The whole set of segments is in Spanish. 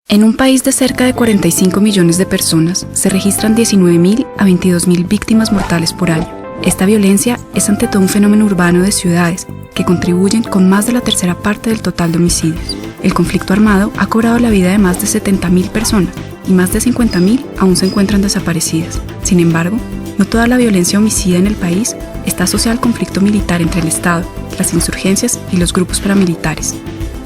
En un país de cerca de 45 millones de personas, se registran 19.000 a 22.000 víctimas mortales por año. Esta violencia es ante todo un fenómeno urbano de ciudades que contribuyen con más de la tercera parte del total de homicidios. El conflicto armado ha cobrado la vida de más de 70.000 personas y más de 50.000 aún se encuentran desaparecidas. Sin embargo, no toda la violencia homicida en el país está asociada al conflicto militar entre el Estado, las insurgencias y los grupos paramilitares.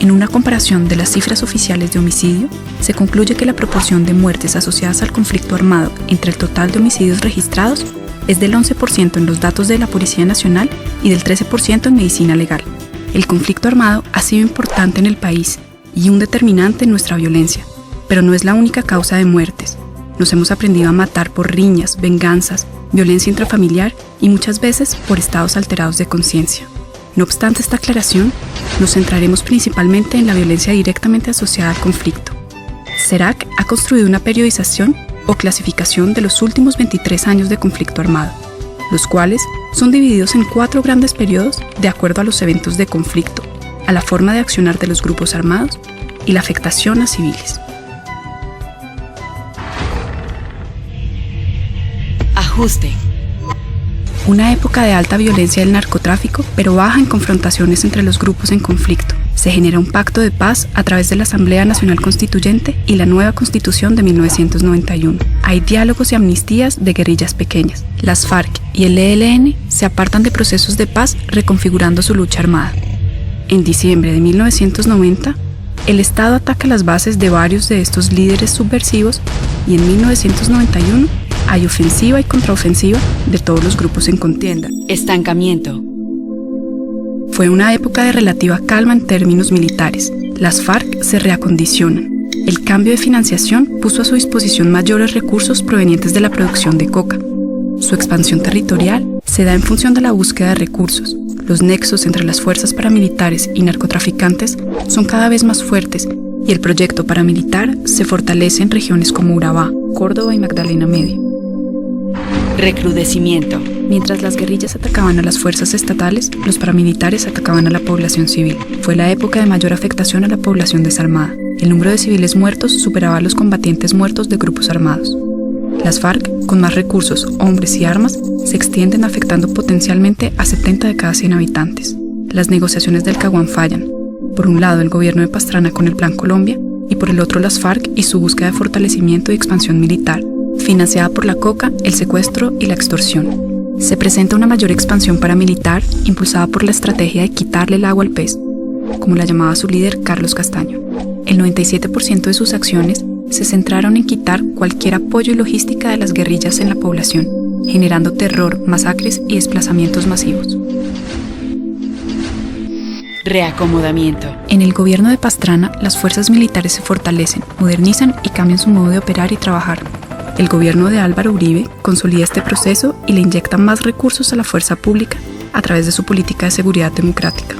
En una comparación de las cifras oficiales de homicidio, se concluye que la proporción de muertes asociadas al conflicto armado entre el total de homicidios registrados es del 11% en los datos de la Policía Nacional y del 13% en medicina legal. El conflicto armado ha sido importante en el país y un determinante en nuestra violencia, pero no es la única causa de muertes. Nos hemos aprendido a matar por riñas, venganzas, violencia intrafamiliar y muchas veces por estados alterados de conciencia. No obstante esta aclaración, nos centraremos principalmente en la violencia directamente asociada al conflicto. CERAC ha construido una periodización o clasificación de los últimos 23 años de conflicto armado, los cuales son divididos en 4 grandes periodos de acuerdo a los eventos de conflicto, a la forma de accionar de los grupos armados y la afectación a civiles. Ajuste. Una época de alta violencia del narcotráfico, pero baja en confrontaciones entre los grupos en conflicto. Se genera un pacto de paz a través de la Asamblea Nacional Constituyente y la nueva Constitución de 1991. Hay diálogos y amnistías de guerrillas pequeñas. Las FARC y el ELN se apartan de procesos de paz reconfigurando su lucha armada. En diciembre de 1990, el Estado ataca las bases de varios de estos líderes subversivos y en 1991 hay ofensiva y contraofensiva de todos los grupos en contienda. Estancamiento. Fue una época de relativa calma en términos militares. Las FARC se reacondicionan. El cambio de financiación puso a su disposición mayores recursos provenientes de la producción de coca. Su expansión territorial se da en función de la búsqueda de recursos. Los nexos entre las fuerzas paramilitares y narcotraficantes son cada vez más fuertes y el proyecto paramilitar se fortalece en regiones como Urabá, Córdoba y Magdalena Medio. Recrudecimiento. Mientras las guerrillas atacaban a las fuerzas estatales, los paramilitares atacaban a la población civil. Fue la época de mayor afectación a la población desarmada. El número de civiles muertos superaba a los combatientes muertos de grupos armados. Las FARC, con más recursos, hombres y armas, se extienden afectando potencialmente a 70 de cada 100 habitantes. Las negociaciones del Caguán fallan. Por un lado, el gobierno de Pastrana con el Plan Colombia, y por el otro las FARC y su búsqueda de fortalecimiento y expansión militar, financiada por la coca, el secuestro y la extorsión. Se presenta una mayor expansión paramilitar impulsada por la estrategia de quitarle el agua al pez, como la llamaba su líder Carlos Castaño. El 97% de sus acciones se centraron en quitar cualquier apoyo y logística de las guerrillas en la población, generando terror, masacres y desplazamientos masivos. Reacomodamiento. En el gobierno de Pastrana, las fuerzas militares se fortalecen, modernizan y cambian su modo de operar y trabajar. El gobierno de Álvaro Uribe consolida este proceso y le inyecta más recursos a la fuerza pública a través de su política de seguridad democrática.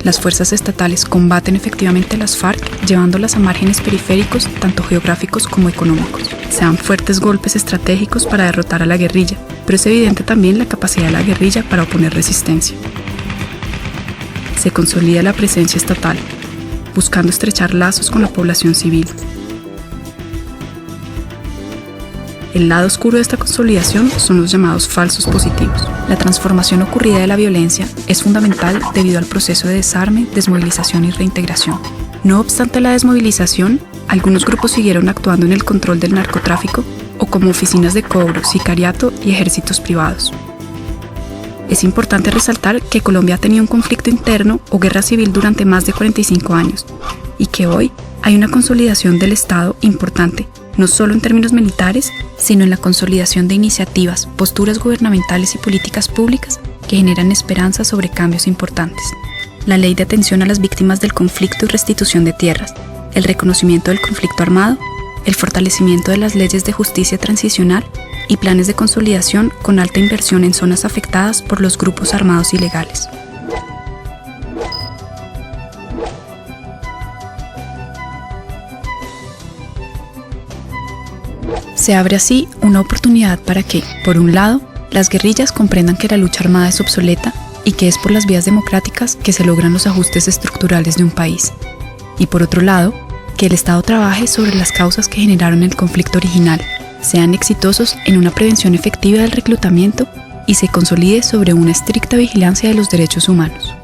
Las fuerzas estatales combaten efectivamente a las FARC, llevándolas a márgenes periféricos, tanto geográficos como económicos. Se dan fuertes golpes estratégicos para derrotar a la guerrilla, pero es evidente también la capacidad de la guerrilla para oponer resistencia. Se consolida la presencia estatal, buscando estrechar lazos con la población civil. El lado oscuro de esta consolidación son los llamados falsos positivos. La transformación ocurrida de la violencia es fundamental debido al proceso de desarme, desmovilización y reintegración. No obstante la desmovilización, algunos grupos siguieron actuando en el control del narcotráfico o como oficinas de cobro, sicariato y ejércitos privados. Es importante resaltar que Colombia ha tenido un conflicto interno o guerra civil durante más de 45 años y que hoy hay una consolidación del Estado importante, no solo en términos militares, sino en la consolidación de iniciativas, posturas gubernamentales y políticas públicas que generan esperanza sobre cambios importantes. La ley de atención a las víctimas del conflicto y restitución de tierras, el reconocimiento del conflicto armado, el fortalecimiento de las leyes de justicia transicional y planes de consolidación con alta inversión en zonas afectadas por los grupos armados ilegales. Se abre así una oportunidad para que, por un lado, las guerrillas comprendan que la lucha armada es obsoleta y que es por las vías democráticas que se logran los ajustes estructurales de un país. Y por otro lado, Que el Estado trabaje sobre las causas que generaron el conflicto original, sean exitosos en una prevención efectiva del reclutamiento y se consolide sobre una estricta vigilancia de los derechos humanos.